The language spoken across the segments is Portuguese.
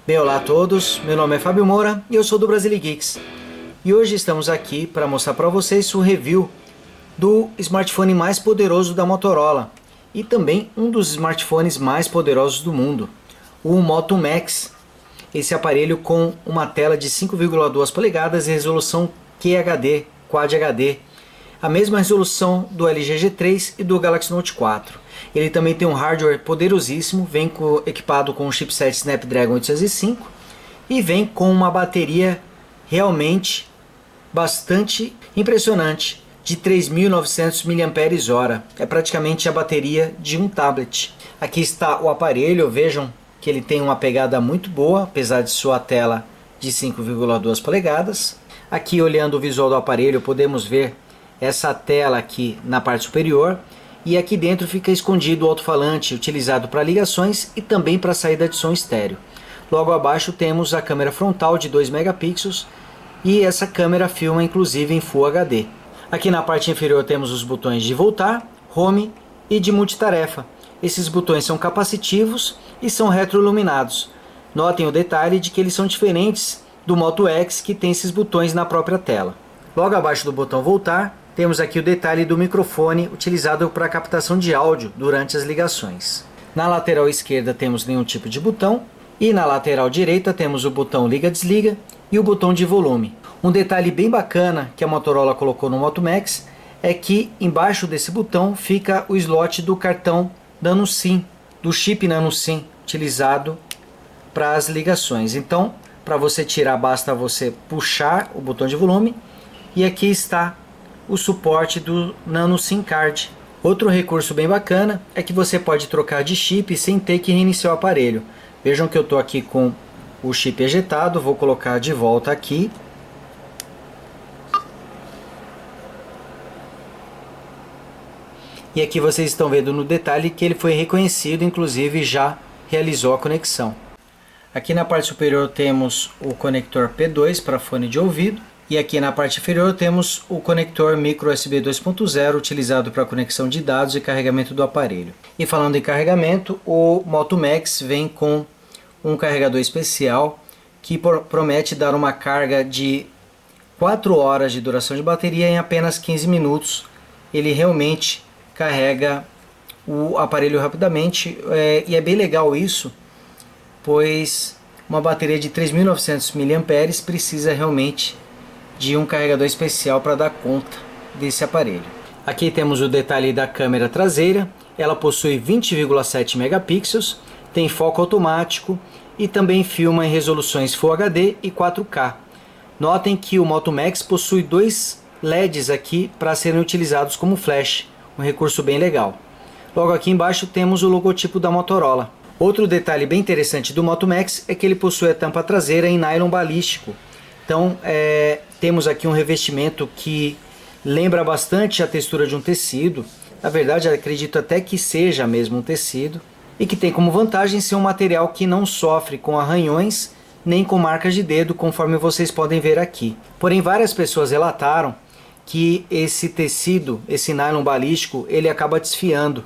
Bem, olá a todos, meu nome é Fábio Moura e eu sou do Brasile Geeks. E hoje estamos aqui para mostrar para vocês o review do smartphone mais poderoso da Motorola e também um dos smartphones mais poderosos do mundo, o Moto Max. Esse aparelho com uma tela de 5,2 polegadas e resolução QHD, Quad HD, a mesma resolução do LG G3 e do Galaxy Note 4. Ele também tem um hardware poderosíssimo, vem equipado com o chipset Snapdragon 805 e vem com uma bateria realmente bastante impressionante, de 3.900 mAh. É praticamente a bateria de um tablet. Aqui está o aparelho, vejam que ele tem uma pegada muito boa, apesar de sua tela de 5,2 polegadas. Aqui, olhando o visual do aparelho, podemos ver essa tela aqui na parte superior, e aqui dentro fica escondido o alto-falante utilizado para ligações e também para saída de som estéreo. Logo abaixo temos a câmera frontal de 2 megapixels e essa câmera filma inclusive em Full HD. Aqui na parte inferior temos os botões de voltar, home e de multitarefa. Esses botões são capacitivos e são retroiluminados. Notem o detalhe de que eles são diferentes do Moto X, que tem esses botões na própria tela. Logo abaixo do botão voltar, temos aqui o detalhe do microfone utilizado para captação de áudio durante as ligações. Na lateral esquerda temos nenhum tipo de botão e na lateral direita temos o botão liga-desliga e o botão de volume. Um detalhe bem bacana que a Motorola colocou no Moto Max é que embaixo desse botão fica o slot do cartão Nano SIM, do chip Nano SIM utilizado para as ligações. Então, para você tirar, basta você puxar o botão de volume e aqui está o suporte do Nano SIM Card. Outro recurso bem bacana é que você pode trocar de chip sem ter que reiniciar o aparelho. Vejam que eu estou aqui com o chip ejetado, vou colocar de volta aqui. E aqui vocês estão vendo no detalhe que ele foi reconhecido, inclusive já realizou a conexão. Aqui na parte superior temos o conector P2 para fone de ouvido. E aqui na parte inferior temos o conector micro USB 2.0 utilizado para conexão de dados e carregamento do aparelho. E falando em carregamento, o Moto Max vem com um carregador especial que promete dar uma carga de 4 horas de duração de bateria em apenas 15 minutos. Ele realmente carrega o aparelho rapidamente e é bem legal isso, pois uma bateria de 3.900 mAh precisa realmente de um carregador especial para dar conta desse aparelho. Aqui temos o detalhe da câmera traseira. Ela possui 20,7 megapixels, tem foco automático e também filma em resoluções Full HD e 4K. Notem que o Moto Max possui dois LEDs aqui para serem utilizados como flash, um recurso bem legal. Logo aqui embaixo temos o logotipo da Motorola. Outro detalhe bem interessante do Moto Max é que ele possui a tampa traseira em nylon balístico. Então temos aqui um revestimento que lembra bastante a textura de um tecido. Na verdade, acredito até que seja mesmo um tecido. E que tem como vantagem ser um material que não sofre com arranhões nem com marcas de dedo, conforme vocês podem ver aqui. Porém, várias pessoas relataram que esse tecido, esse nylon balístico, ele acaba desfiando.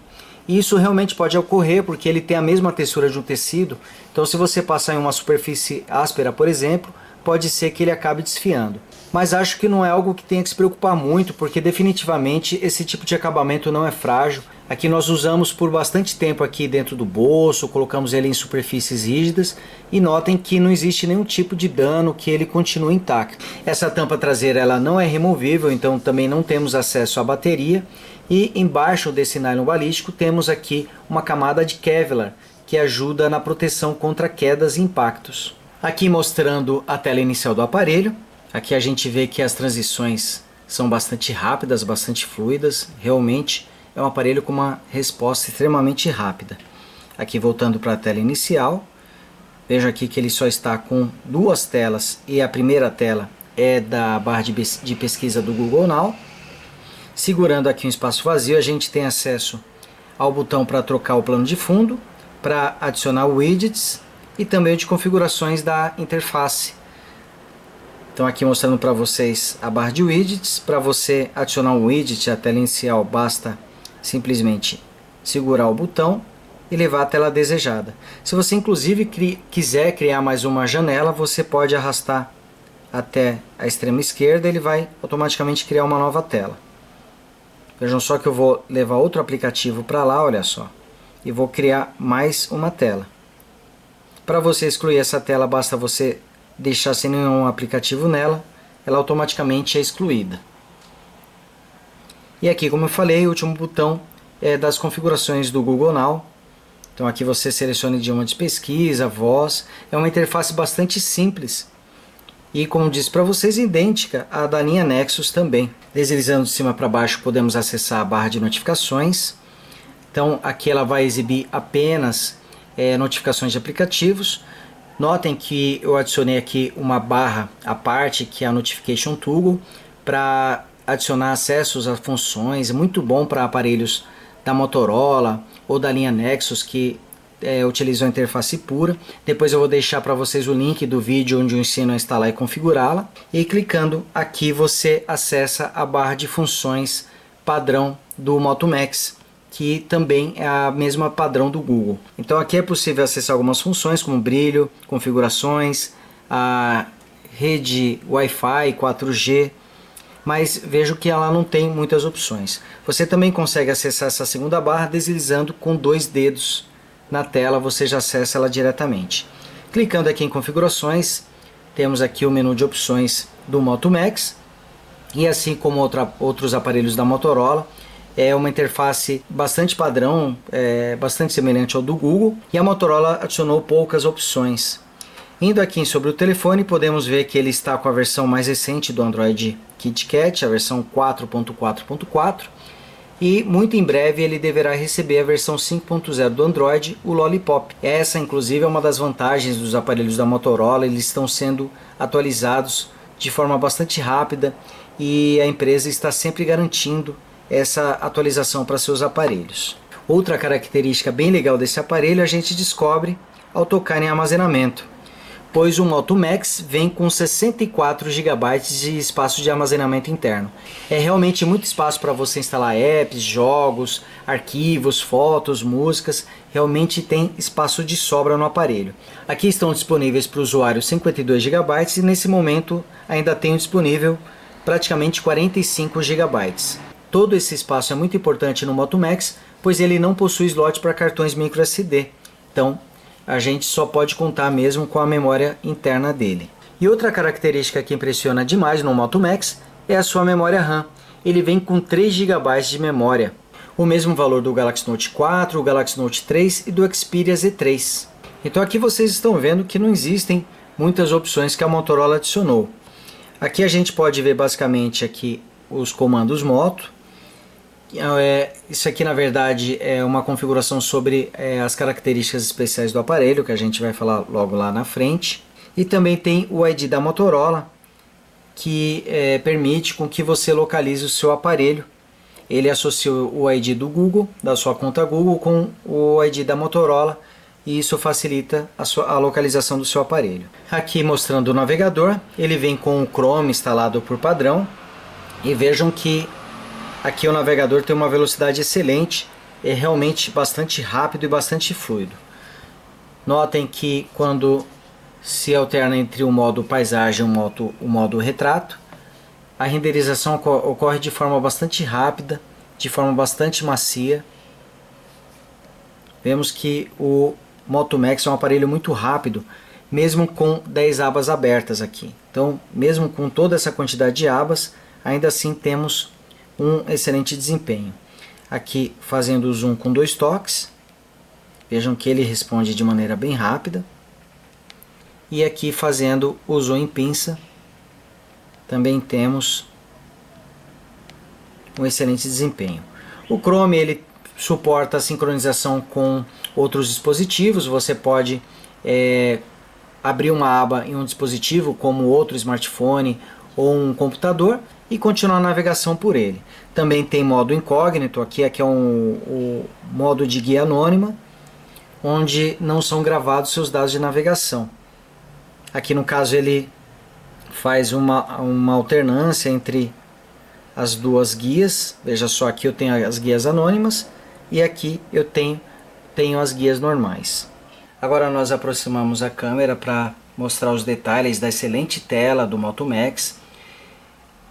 E isso realmente pode ocorrer porque ele tem a mesma textura de um tecido. Então, se você passar em uma superfície áspera, por exemplo, pode ser que ele acabe desfiando. Mas acho que não é algo que tenha que se preocupar muito, porque definitivamente esse tipo de acabamento não é frágil. Aqui nós usamos por bastante tempo aqui dentro do bolso, colocamos ele em superfícies rígidas e notem que não existe nenhum tipo de dano, que ele continua intacto. Essa tampa traseira ela não é removível, então também não temos acesso à bateria. E embaixo desse nylon balístico temos aqui uma camada de Kevlar, que ajuda na proteção contra quedas e impactos. Aqui mostrando a tela inicial do aparelho. Aqui a gente vê que as transições são bastante rápidas, bastante fluidas. Realmente é um aparelho com uma resposta extremamente rápida. Aqui voltando para a tela inicial. Veja aqui que ele só está com duas telas e a primeira tela é da barra de pesquisa do Google Now. Segurando aqui um espaço vazio, a gente tem acesso ao botão para trocar o plano de fundo, para adicionar widgets e também de configurações da interface. Então aqui mostrando para vocês a barra de widgets. Para você adicionar um widget à tela inicial, basta simplesmente segurar o botão e levar à tela desejada. Se você inclusive quiser criar mais uma janela, você pode arrastar até a extrema esquerda, ele vai automaticamente criar uma nova tela. Vejam só que eu vou levar outro aplicativo para lá, olha só, e vou criar mais uma tela. Para você excluir essa tela, basta você deixar sem nenhum aplicativo nela, ela automaticamente é excluída. E aqui, como eu falei, o último botão é das configurações do Google Now. Então aqui você seleciona idioma de pesquisa, voz, é uma interface bastante simples. E como disse para vocês, idêntica à da linha Nexus também. Deslizando de cima para baixo podemos acessar a barra de notificações. Então aqui ela vai exibir apenas notificações de aplicativos. Notem que eu adicionei aqui uma barra à parte, que é a Notification Toggle, para adicionar acessos a funções. Muito bom para aparelhos da Motorola ou da linha Nexus que utilizam a interface pura. Depois eu vou deixar para vocês o link do vídeo onde eu ensino a instalar e configurá-la. E clicando aqui você acessa a barra de funções padrão do Moto Max, que também é a mesma padrão do Google. Então aqui é possível acessar algumas funções como brilho, configurações, a rede Wi-Fi 4G, mas vejo que ela não tem muitas opções. Você também consegue acessar essa segunda barra deslizando com 2 dedos na tela, você já acessa ela diretamente. Clicando aqui em configurações, temos aqui o menu de opções do Moto Max, e assim como outros aparelhos da Motorola, é uma interface bastante padrão, bastante semelhante ao do Google, e a Motorola adicionou poucas opções. Indo aqui sobre o telefone, podemos ver que ele está com a versão mais recente do Android KitKat, a versão 4.4.4, e muito em breve ele deverá receber a versão 5.0 do Android, o Lollipop. Essa inclusive é uma das vantagens dos aparelhos da Motorola, eles estão sendo atualizados de forma bastante rápida e a empresa está sempre garantindo essa atualização para seus aparelhos. Outra característica bem legal desse aparelho a gente descobre ao tocar em armazenamento, pois o Moto Max vem com 64 GB de espaço de armazenamento interno. É realmente muito espaço para você instalar apps, jogos, arquivos, fotos, músicas, realmente tem espaço de sobra no aparelho. Aqui estão disponíveis para o usuário 52 GB e nesse momento ainda tenho disponível praticamente 45 GB. Todo esse espaço é muito importante no Moto Max, pois ele não possui slot para cartões microSD. Então, a gente só pode contar mesmo com a memória interna dele. E outra característica que impressiona demais no Moto Max é a sua memória RAM. Ele vem com 3 GB de memória, o mesmo valor do Galaxy Note 4, o Galaxy Note 3 e do Xperia Z3. Então aqui vocês estão vendo que não existem muitas opções que a Motorola adicionou. Aqui a gente pode ver basicamente aqui os comandos Moto. Isso aqui na verdade é uma configuração sobre as características especiais do aparelho, que a gente vai falar logo lá na frente. E também tem o ID da Motorola, que permite com que você localize o seu aparelho. Ele associa o ID do Google, da sua conta Google, com o ID da Motorola, e isso facilita a localização do seu aparelho. Aqui mostrando o navegador, ele vem com o Chrome instalado por padrão, e vejam que aqui o navegador tem uma velocidade excelente, é realmente bastante rápido e bastante fluido. Notem que quando se alterna entre o modo paisagem e o modo retrato, a renderização ocorre de forma bastante rápida, de forma bastante macia. Vemos que o Moto Max é um aparelho muito rápido, mesmo com 10 abas abertas aqui. Então, mesmo com toda essa quantidade de abas, ainda assim temos um excelente desempenho. Aqui fazendo o zoom com 2 toques, vejam que ele responde de maneira bem rápida. E aqui fazendo o zoom em pinça, também temos um excelente desempenho. O Chrome ele suporta a sincronização com outros dispositivos, você pode abrir uma aba em um dispositivo como outro smartphone ou um computador e continuar a navegação por ele. Também tem modo incógnito, aqui é o modo de guia anônima, onde não são gravados seus dados de navegação. Aqui no caso ele faz uma alternância entre as duas guias. Veja só, aqui eu tenho as guias anônimas e aqui eu tenho tenho as guias normais. Agora nós aproximamos a câmera para mostrar os detalhes da excelente tela do Moto Max.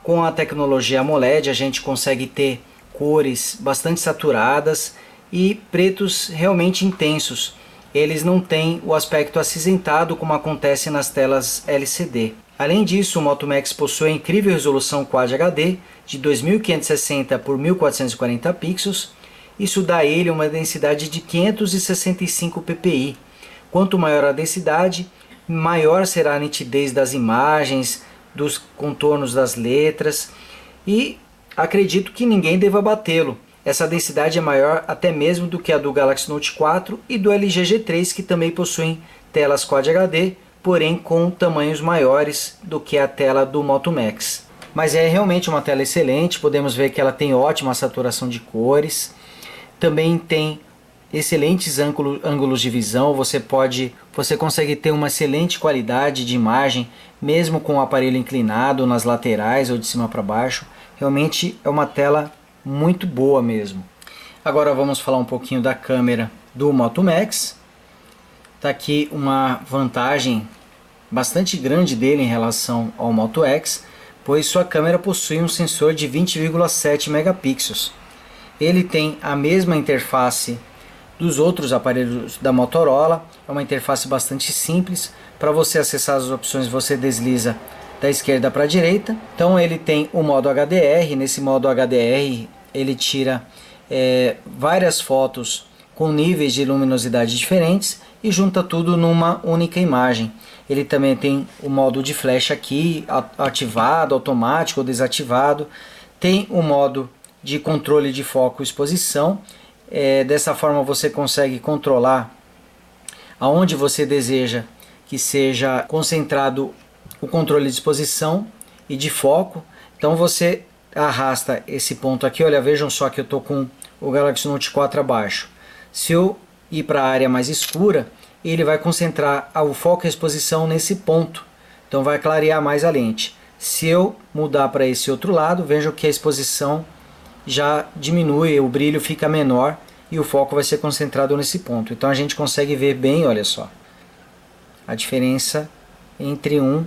Com a tecnologia AMOLED a gente consegue ter cores bastante saturadas e pretos realmente intensos. Eles não têm o aspecto acinzentado como acontece nas telas LCD. Além disso, o Moto Max possui a incrível resolução Quad HD de 2560 por 1440 pixels. Isso dá a ele uma densidade de 565 ppi. Quanto maior a densidade, maior será a nitidez das imagens, dos contornos das letras, e acredito que ninguém deva batê-lo. Essa densidade é maior até mesmo do que a do Galaxy Note 4 e do LG G3, que também possuem telas Quad HD, porém com tamanhos maiores do que a tela do Moto Max. Mas é realmente uma tela excelente, podemos ver que ela tem ótima saturação de cores, também tem excelentes ângulos de visão, você consegue ter uma excelente qualidade de imagem, mesmo com o aparelho inclinado nas laterais ou de cima para baixo. Realmente é uma tela muito boa mesmo. Agora vamos falar um pouquinho da câmera do Moto Max. Está aqui uma vantagem bastante grande dele em relação ao Moto X, pois sua câmera possui um sensor de 20,7 megapixels. Ele tem a mesma interface dos outros aparelhos da Motorola, é uma interface bastante simples. Para você acessar as opções você desliza da esquerda para a direita. Então ele tem o modo HDR, nesse modo HDR ele tira várias fotos com níveis de luminosidade diferentes e junta tudo numa única imagem. Ele também tem o modo de flash aqui, ativado, automático ou desativado. Tem o modo de controle de foco e exposição. Dessa forma você consegue controlar aonde você deseja que seja concentrado o controle de exposição e de foco. Então você arrasta esse ponto aqui, olha, vejam só que eu estou com o Galaxy Note 4 abaixo. Se eu ir para a área mais escura, ele vai concentrar o foco e a exposição nesse ponto, então vai clarear mais a lente. Se eu mudar para esse outro lado, vejam que a exposição já diminui, o brilho fica menor e o foco vai ser concentrado nesse ponto. Então a gente consegue ver bem, olha só, a diferença entre um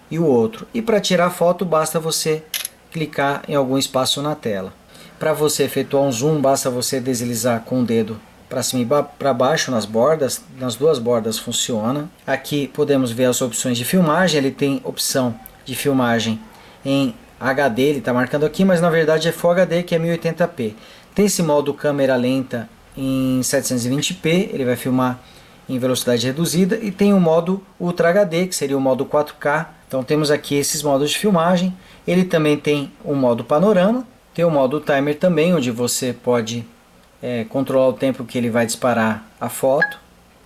e o outro. E para tirar foto basta você clicar em algum espaço na tela. Para você efetuar um zoom, basta você deslizar com o dedo para cima e para baixo nas bordas, nas duas bordas funciona. Aqui podemos ver as opções de filmagem, ele tem opção de filmagem em HD, ele está marcando aqui, mas na verdade é Full HD, que é 1080p. Tem esse modo câmera lenta em 720p, ele vai filmar em velocidade reduzida, e tem o modo Ultra HD, que seria o modo 4K. Então temos aqui esses modos de filmagem. Ele também tem o modo panorama, tem o modo timer também, onde você pode controlar o tempo que ele vai disparar a foto.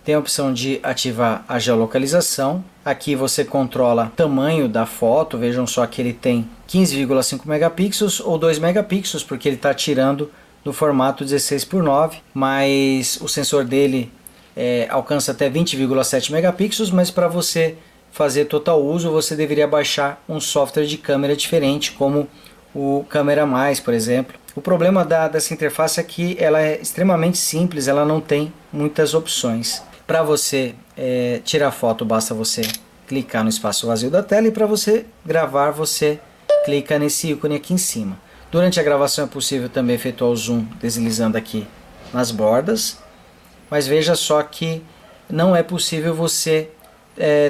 Tem a opção de ativar a geolocalização. Aqui você controla o tamanho da foto, vejam só que ele tem 15,5 megapixels ou 2 megapixels, porque ele está tirando no formato 16:9, mas o sensor dele alcança até 20,7 megapixels, mas para você fazer total uso você deveria baixar um software de câmera diferente, como o Câmera Mais, por exemplo. O problema dessa interface é que ela é extremamente simples, ela não tem muitas opções. Para você tirar foto basta você clicar no espaço vazio da tela, e para você gravar você clica nesse ícone aqui em cima. Durante a gravação é possível também efetuar o zoom deslizando aqui nas bordas, mas veja só que não é possível você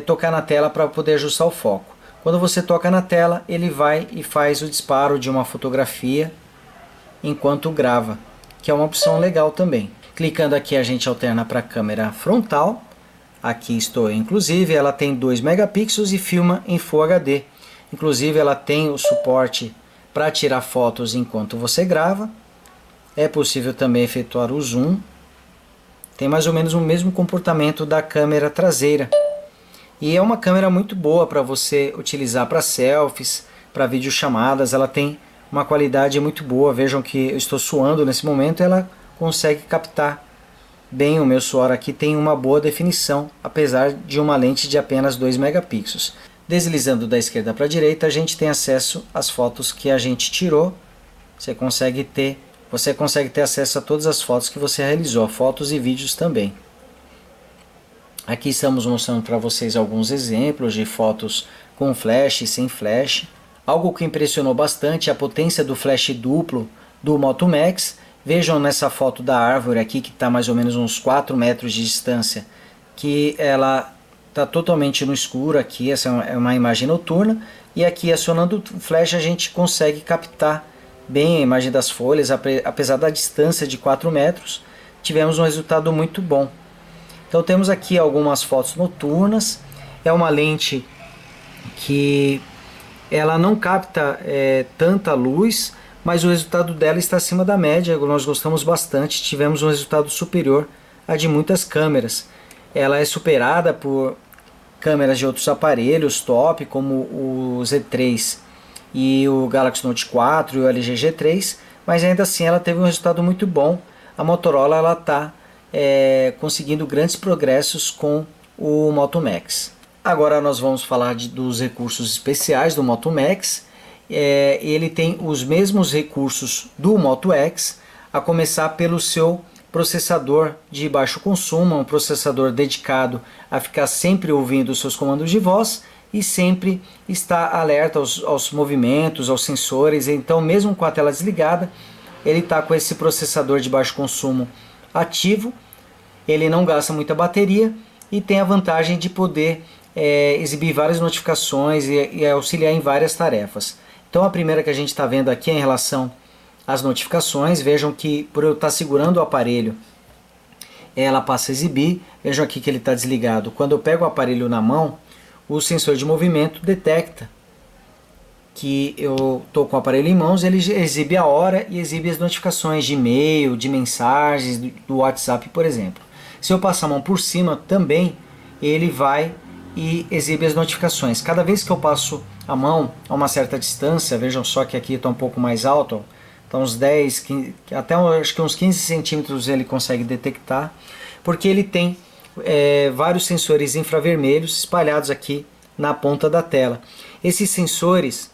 tocar na tela para poder ajustar o foco. Quando você toca na tela, ele vai e faz o disparo de uma fotografia enquanto grava, que é uma opção legal também. Clicando aqui a gente alterna para a câmera frontal. Aqui estou eu, inclusive ela tem 2 megapixels e filma em Full HD. Inclusive ela tem o suporte para tirar fotos enquanto você grava. É possível também efetuar o zoom. Tem mais ou menos o mesmo comportamento da câmera traseira. E é uma câmera muito boa para você utilizar para selfies, para videochamadas. Ela tem uma qualidade muito boa. Vejam que eu estou suando nesse momento, ela consegue captar bem o meu suor aqui, tem uma boa definição, apesar de uma lente de apenas 2 megapixels. Deslizando da esquerda para a direita, a gente tem acesso às fotos que a gente tirou. Você consegue ter você consegue ter acesso a todas as fotos que você realizou, fotos e vídeos também. Aqui estamos mostrando para vocês alguns exemplos de fotos com flash e sem flash. Algo que impressionou bastante é a potência do flash duplo do Moto Max. Vejam nessa foto da árvore aqui, que está mais ou menos uns 4 metros de distância, que ela está totalmente no escuro aqui. Essa é uma imagem noturna, e aqui acionando o flash a gente consegue captar bem a imagem das folhas. Apesar da distância de 4 metros, tivemos um resultado muito bom. Então temos aqui algumas fotos noturnas. É uma lente que ela não capta tanta luz, mas o resultado dela está acima da média. Nós gostamos bastante, tivemos um resultado superior a de muitas câmeras. Ela é superada por câmeras de outros aparelhos top, como o Z3 e o Galaxy Note 4 e o LG G3, mas ainda assim ela teve um resultado muito bom. A Motorola está conseguindo grandes progressos com o Moto Max. Agora nós vamos falar dos recursos especiais do Moto Max. Ele tem os mesmos recursos do Moto X, a começar pelo seu processador de baixo consumo, um processador dedicado a ficar sempre ouvindo os seus comandos de voz e sempre estar alerta aos movimentos, aos sensores. Então, mesmo com a tela desligada, ele está com esse processador de baixo consumo ativo. Ele não gasta muita bateria e tem a vantagem de poder exibir várias notificações e auxiliar em várias tarefas. Então a primeira que a gente está vendo aqui é em relação às notificações. Vejam que por eu estar segurando o aparelho, ela passa a exibir. Vejam aqui que ele está desligado. Quando eu pego o aparelho na mão, o sensor de movimento detecta que eu estou com o aparelho em mãos. Ele exibe a hora e exibe as notificações de e-mail, de mensagens, do WhatsApp, por exemplo. Se eu passar a mão por cima também, ele vai e exibe as notificações. Cada vez que eu passo a mão a uma certa distância, vejam só que aqui está um pouco mais alto, está uns 10, 15, até acho que uns 15 centímetros ele consegue detectar, porque ele tem vários sensores infravermelhos espalhados aqui na ponta da tela. Esses sensores,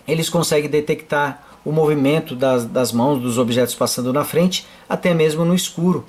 eles conseguem detectar o movimento das mãos, dos objetos passando na frente, até mesmo no escuro.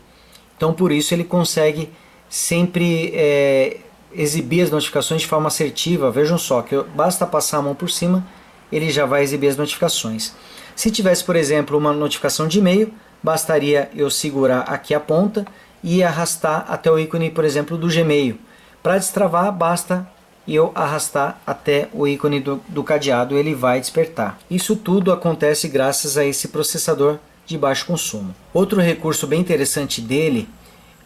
Então por isso ele consegue sempre exibir as notificações de forma assertiva. Vejam só que basta passar a mão por cima, ele já vai exibir as notificações. Se tivesse, por exemplo, uma notificação de e-mail, bastaria eu segurar aqui a ponta e arrastar até o ícone, por exemplo, do Gmail. Para destravar, basta eu arrastar até o ícone do cadeado, ele vai despertar. Isso tudo acontece graças a esse processador de baixo consumo. Outro recurso bem interessante dele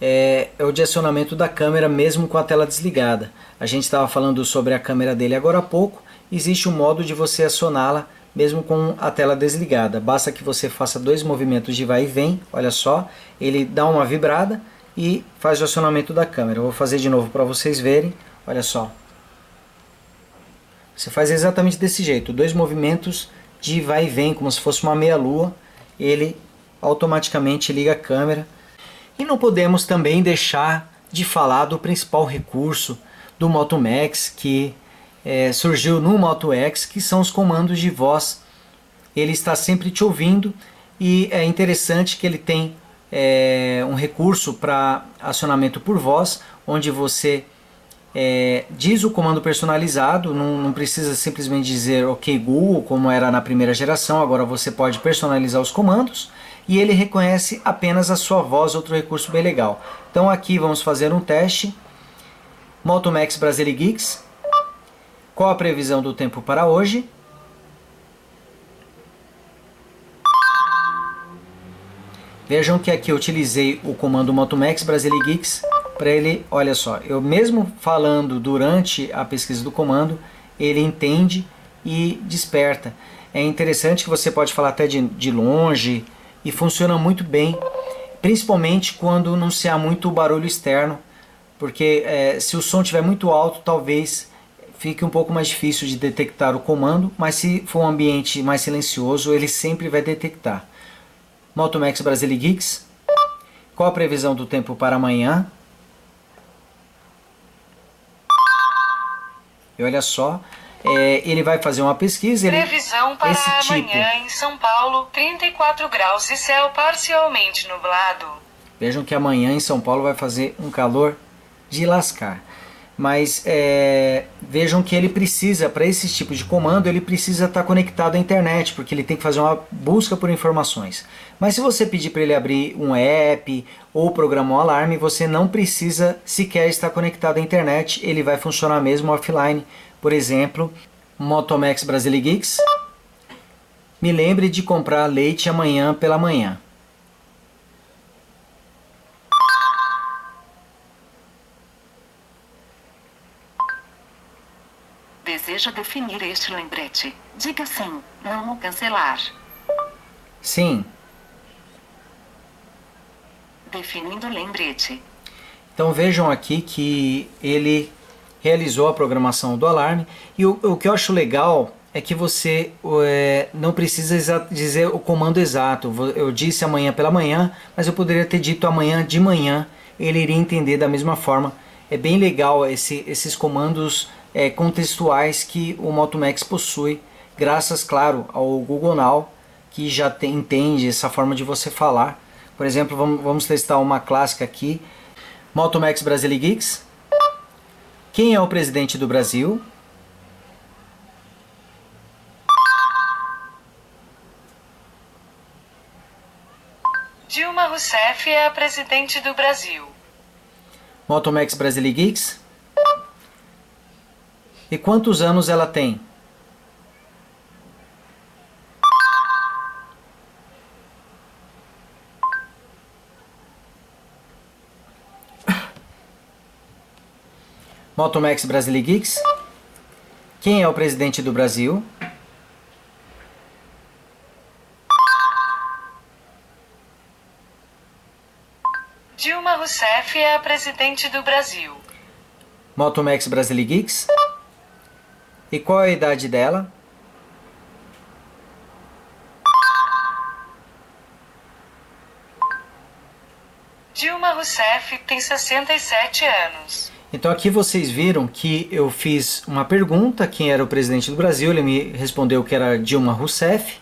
é o de acionamento da câmera mesmo com a tela desligada. A gente estava falando sobre a câmera dele agora há pouco. Existe um modo de você acioná-la mesmo com a tela desligada. Basta que você faça 2 movimentos de vai e vem. Olha só, ele dá uma vibrada e faz o acionamento da câmera. Eu vou fazer de novo para vocês verem. Olha só. Você faz exatamente desse jeito, 2 movimentos de vai e vem, como se fosse uma meia-lua. Ele automaticamente liga a câmera. E não podemos também deixar de falar do principal recurso do Moto Max que surgiu no Moto X, que são os comandos de voz. Ele está sempre te ouvindo e é interessante que ele tem um recurso para acionamento por voz, onde você diz o comando personalizado, não precisa simplesmente dizer OK Google, como era na primeira geração. Agora você pode personalizar os comandos e ele reconhece apenas a sua voz, outro recurso bem legal. Então aqui vamos fazer um teste. Moto Max Brasile Geeks. Qual a previsão do tempo para hoje? Vejam que aqui eu utilizei o comando Moto Max Brasile Geeks para ele, olha só, eu mesmo falando durante a pesquisa do comando, ele entende e desperta. É interessante que você pode falar até de longe e funciona muito bem, principalmente quando não se há muito barulho externo, porque se o som estiver muito alto, talvez fique um pouco mais difícil de detectar o comando, mas se for um ambiente mais silencioso, ele sempre vai detectar. Moto Max Brasile Geeks. Qual a previsão do tempo para amanhã? E olha só, Ele vai fazer uma pesquisa. Previsão para amanhã em São Paulo, 34 graus e céu parcialmente nublado. Vejam que amanhã em São Paulo vai fazer um calor de lascar. Mas vejam que ele precisa, para esse tipo de comando, ele precisa estar conectado à internet, porque ele tem que fazer uma busca por informações. Mas se você pedir para ele abrir um app ou programar um alarme, você não precisa sequer estar conectado à internet, ele vai funcionar mesmo offline. Por exemplo, Motomax Brasile Geeks, me lembre de comprar leite amanhã pela manhã. Deseja definir este lembrete? Diga sim, não ou cancelar. Sim. Definindo lembrete. Então vejam aqui que ele realizou a programação do alarme. E o que eu acho legal é que você não precisa dizer o comando exato. Eu disse amanhã pela manhã, mas eu poderia ter dito amanhã de manhã. Ele iria entender da mesma forma. É bem legal esses comandos contextuais que o Motomax possui, graças, claro, ao Google Now, que já entende essa forma de você falar. Por exemplo, vamos testar uma clássica aqui. Motomax Brasile Geeks. Quem é o presidente do Brasil? Dilma Rousseff é a presidente do Brasil. Motomax Brasile Geeks. E quantos anos ela tem? Motomax Brasile Geeks. Quem é o presidente do Brasil? Dilma Rousseff é a presidente do Brasil. Motomax Brasile Geeks. E qual é a idade dela? Dilma Rousseff tem 67 anos. Então aqui vocês viram que eu fiz uma pergunta, quem era o presidente do Brasil, ele me respondeu que era Dilma Rousseff,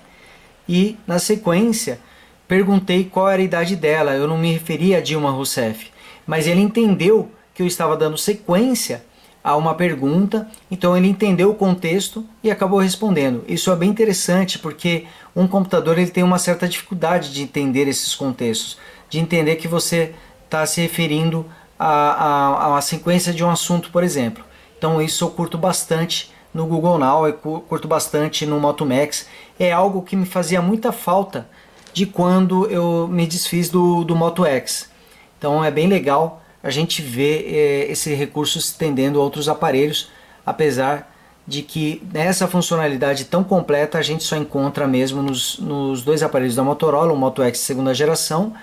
e na sequência perguntei qual era a idade dela. Eu não me referi a Dilma Rousseff, mas ele entendeu que eu estava dando sequência a uma pergunta, então ele entendeu o contexto e acabou respondendo. Isso é bem interessante, porque um computador ele tem uma certa dificuldade de entender esses contextos, de entender que você está se referindo a uma sequência de um assunto, por exemplo. Então isso eu curto bastante no Google Now, eu curto bastante no Motomax. É algo que me fazia muita falta de quando eu me desfiz do Moto X. Então é bem legal a gente ver esse recurso se estendendo a outros aparelhos, apesar de que nessa funcionalidade tão completa a gente só encontra mesmo nos dois aparelhos da Motorola, o Moto X segunda geração,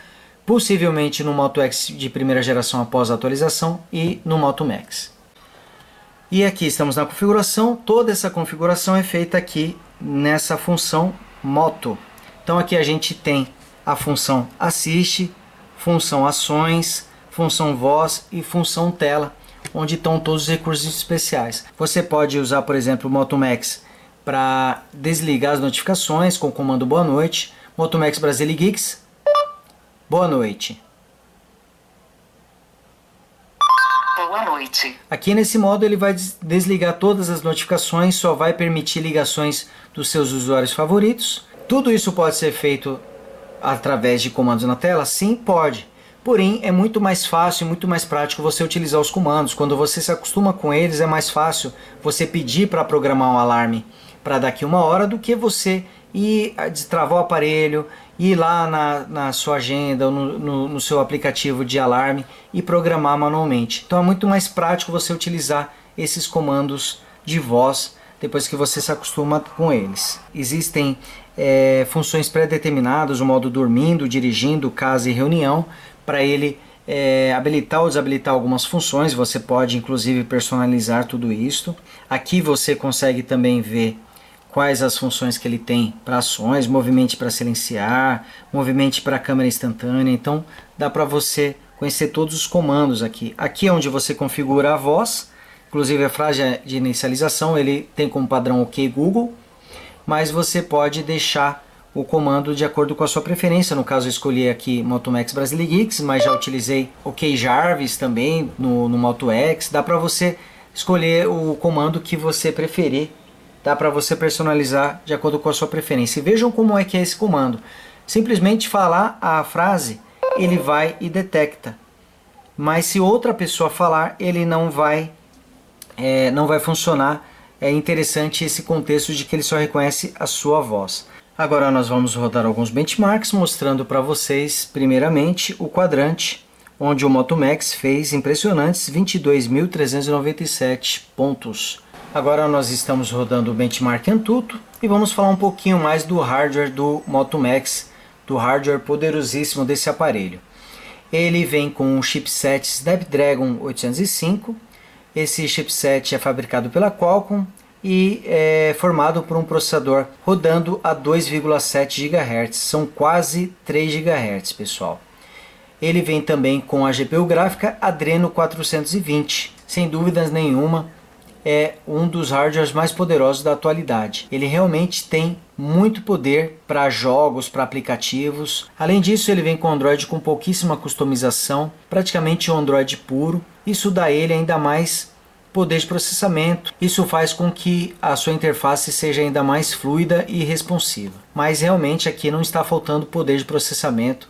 possivelmente no Moto X de primeira geração após a atualização e no Moto Max. E aqui estamos na configuração. Toda essa configuração é feita aqui nessa função Moto. Então aqui a gente tem a função Assiste, função Ações, função Voz e função Tela, onde estão todos os recursos especiais. Você pode usar, por exemplo, o Moto Max para desligar as notificações com o comando Boa Noite. Motomax Brasile Geeks, boa noite. Boa noite. Aqui nesse modo ele vai desligar todas as notificações, só vai permitir ligações dos seus usuários favoritos. Tudo isso pode ser feito através de comandos na tela? Sim, pode. Porém, é muito mais fácil e muito mais prático você utilizar os comandos. Quando você se acostuma com eles, é mais fácil você pedir para programar um alarme para daqui uma hora do que você ir destravar o aparelho, ir lá na sua agenda ou no seu aplicativo de alarme e programar manualmente. Então é muito mais prático você utilizar esses comandos de voz depois que você se acostuma com eles. Existem funções pré-determinadas, o modo dormindo, dirigindo, casa e reunião, para ele habilitar ou desabilitar algumas funções. Você pode inclusive personalizar tudo isso. Aqui você consegue também ver quais as funções que ele tem para ações, movimente para silenciar, movimente para câmera instantânea. Então dá para você conhecer todos os comandos aqui. Aqui é onde você configura a voz. Inclusive a frase de inicialização ele tem como padrão OK Google, mas você pode deixar o comando de acordo com a sua preferência. No caso eu escolhi aqui Motomax Brasilegeeks, mas já utilizei OK Jarvis também no MotoX. Dá para você escolher o comando que você preferir, dá para você personalizar de acordo com a sua preferência. E vejam como é que é esse comando. Simplesmente falar a frase, ele vai e detecta. Mas se outra pessoa falar, ele não vai funcionar. É interessante esse contexto de que ele só reconhece a sua voz. Agora nós vamos rodar alguns benchmarks, mostrando para vocês, primeiramente, o quadrante, onde o Motomax fez impressionantes 22.397 pontos. Agora nós estamos rodando o benchmark Antutu e vamos falar um pouquinho mais do hardware do Motomax, do hardware poderosíssimo desse aparelho. Ele vem com um chipset Snapdragon 805. Esse chipset é fabricado pela Qualcomm e é formado por um processador rodando a 2,7 GHz. São quase 3 GHz, pessoal. Ele vem também com a GPU gráfica Adreno 420. Sem dúvidas nenhuma, é um dos hardwares mais poderosos da atualidade. Ele realmente tem muito poder para jogos, para aplicativos. Além disso, ele vem com Android com pouquíssima customização, praticamente um Android puro. Isso dá a ele ainda mais poder de processamento. Isso faz com que a sua interface seja ainda mais fluida e responsiva. Mas realmente aqui não está faltando poder de processamento.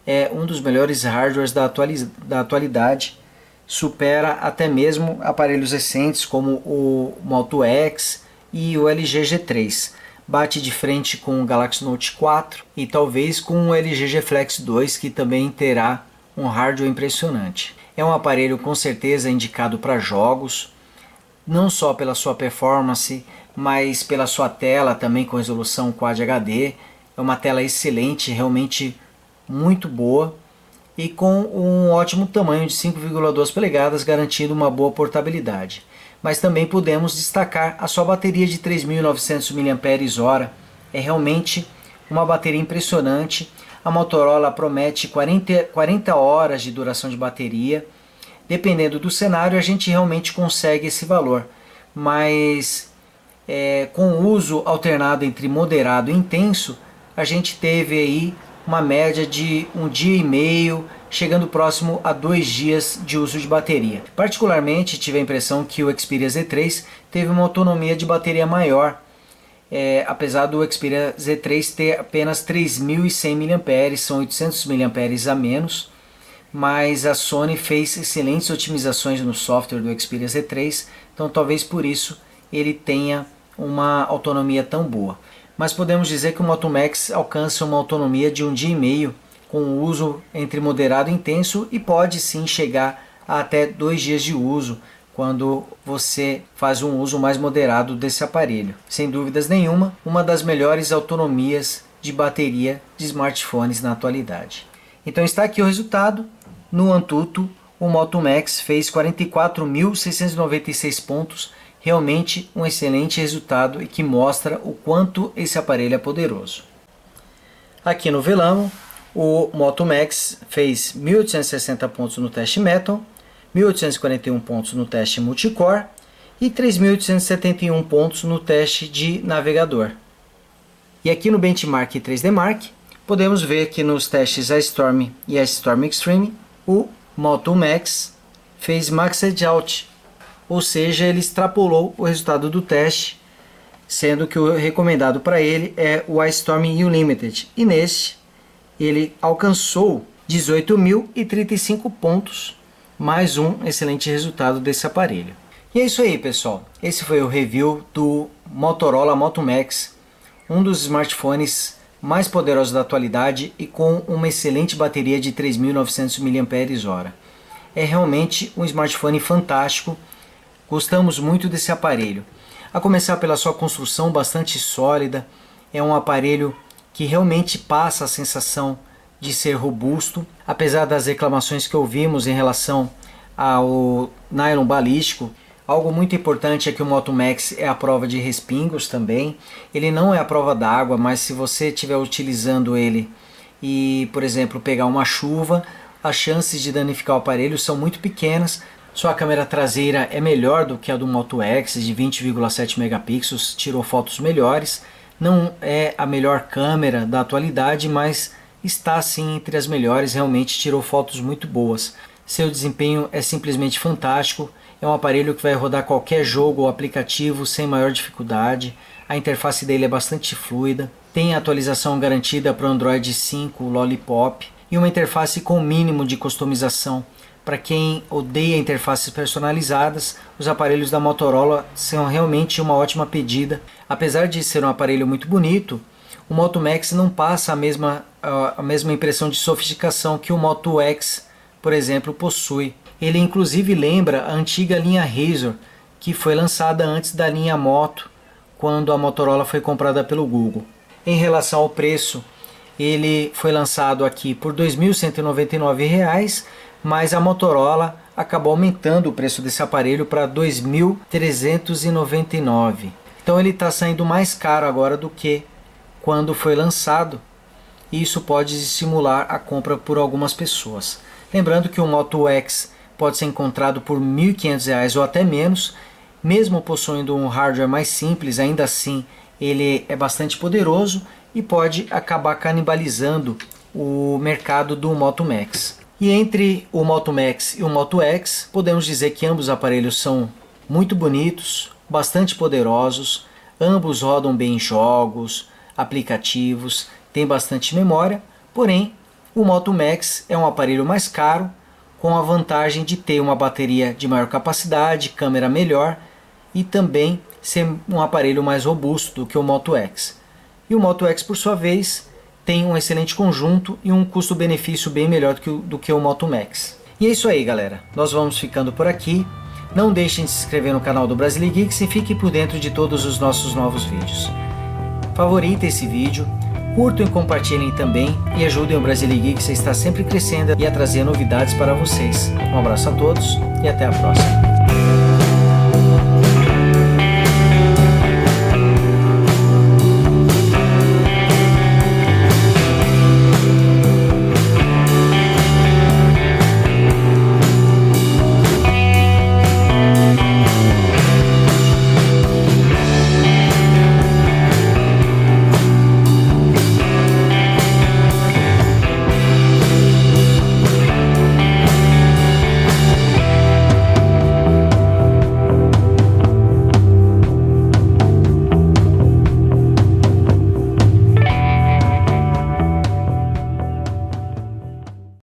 É um dos melhores hardwares da atualidade. Supera até mesmo aparelhos recentes como o Moto X e o LG G3. Bate de frente com o Galaxy Note 4 e talvez com o LG G Flex 2, que também terá um hardware impressionante. É um aparelho com certeza indicado para jogos, não só pela sua performance, mas pela sua tela também com resolução Quad HD. É uma tela excelente, realmente muito boa, e com um ótimo tamanho de 5,2 polegadas, garantindo uma boa portabilidade. Mas também podemos destacar a sua bateria de 3.900 mAh. É realmente uma bateria impressionante. A Motorola promete 40 horas de duração de bateria. Dependendo do cenário, a gente realmente consegue esse valor. Mas com o uso alternado entre moderado e intenso, a gente teve aí uma média de 1 dia e meio, chegando próximo a 2 dias de uso de bateria. Particularmente tive a impressão que o Xperia Z3 teve uma autonomia de bateria maior, apesar do Xperia Z3 ter apenas 3.100 mAh, são 800 mAh a menos, mas a Sony fez excelentes otimizações no software do Xperia Z3, então talvez por isso ele tenha uma autonomia tão boa. Mas podemos dizer que o Motomax alcança uma autonomia de 1 dia e meio com o uso entre moderado e intenso, e pode sim chegar a até 2 dias de uso quando você faz um uso mais moderado desse aparelho. Sem dúvidas nenhuma, uma das melhores autonomias de bateria de smartphones na atualidade. Então está aqui o resultado. No Antutu, o Motomax fez 44.696 pontos, realmente um excelente resultado e que mostra o quanto esse aparelho é poderoso. Aqui no Velamo, o Motomax fez 1.860 pontos no teste Metal, 1.841 pontos no teste Multicore e 3.871 pontos no teste de navegador. E aqui no Benchmark 3D Mark, podemos ver que nos testes iStorm e iStorm Extreme, o Motomax fez Maxed Out, ou seja, ele extrapolou o resultado do teste, sendo que o recomendado para ele é o iStorm Unlimited, e neste ele alcançou 18.035 pontos, mais um excelente resultado desse aparelho. E é isso aí, pessoal, esse foi o review do Motorola Moto Max, um dos smartphones mais poderosos da atualidade e com uma excelente bateria de 3.900 mAh. É realmente um smartphone fantástico. Gostamos muito desse aparelho. A começar pela sua construção bastante sólida, é um aparelho que realmente passa a sensação de ser robusto, apesar das reclamações que ouvimos em relação ao nylon balístico. Algo muito importante é que o Moto Max é a prova de respingos também. Ele não é a prova d'água, mas se você estiver utilizando ele e, por exemplo, pegar uma chuva, as chances de danificar o aparelho são muito pequenas. Sua câmera traseira é melhor do que a do Moto X, de 20,7 megapixels, tirou fotos melhores. Não é a melhor câmera da atualidade, mas está sim entre as melhores, realmente tirou fotos muito boas. Seu desempenho é simplesmente fantástico, é um aparelho que vai rodar qualquer jogo ou aplicativo sem maior dificuldade. A interface dele é bastante fluida, tem atualização garantida para o Android 5 Lollipop e uma interface com o mínimo de customização. Para quem odeia interfaces personalizadas, os aparelhos da Motorola são realmente uma ótima pedida. Apesar de ser um aparelho muito bonito, o Moto Max não passa a mesma impressão de sofisticação que o Moto X, por exemplo, possui. Ele inclusive lembra a antiga linha Razr, que foi lançada antes da linha Moto, quando a Motorola foi comprada pelo Google. Em relação ao preço, ele foi lançado aqui por R$ 2.199, mas a Motorola acabou aumentando o preço desse aparelho para R$ 2.399. Então ele está saindo mais caro agora do que quando foi lançado, e isso pode estimular a compra por algumas pessoas. Lembrando que o Moto X pode ser encontrado por R$ 1.500 ou até menos, mesmo possuindo um hardware mais simples, ainda assim ele é bastante poderoso e pode acabar canibalizando o mercado do Moto Max. E entre o Moto Max e o Moto X, podemos dizer que ambos os aparelhos são muito bonitos, bastante poderosos, ambos rodam bem jogos, aplicativos, tem bastante memória, porém o Moto Max é um aparelho mais caro, com a vantagem de ter uma bateria de maior capacidade, câmera melhor e também ser um aparelho mais robusto do que o Moto X. E o Moto X, por sua vez, tem um excelente conjunto e um custo-benefício bem melhor do que o Moto Max. E é isso aí, galera. Nós vamos ficando por aqui. Não deixem de se inscrever no canal do Brasile Geeks e fiquem por dentro de todos os nossos novos vídeos. Favoritem esse vídeo, curtam e compartilhem também e ajudem o Brasile Geeks a estar sempre crescendo e a trazer novidades para vocês. Um abraço a todos e até a próxima.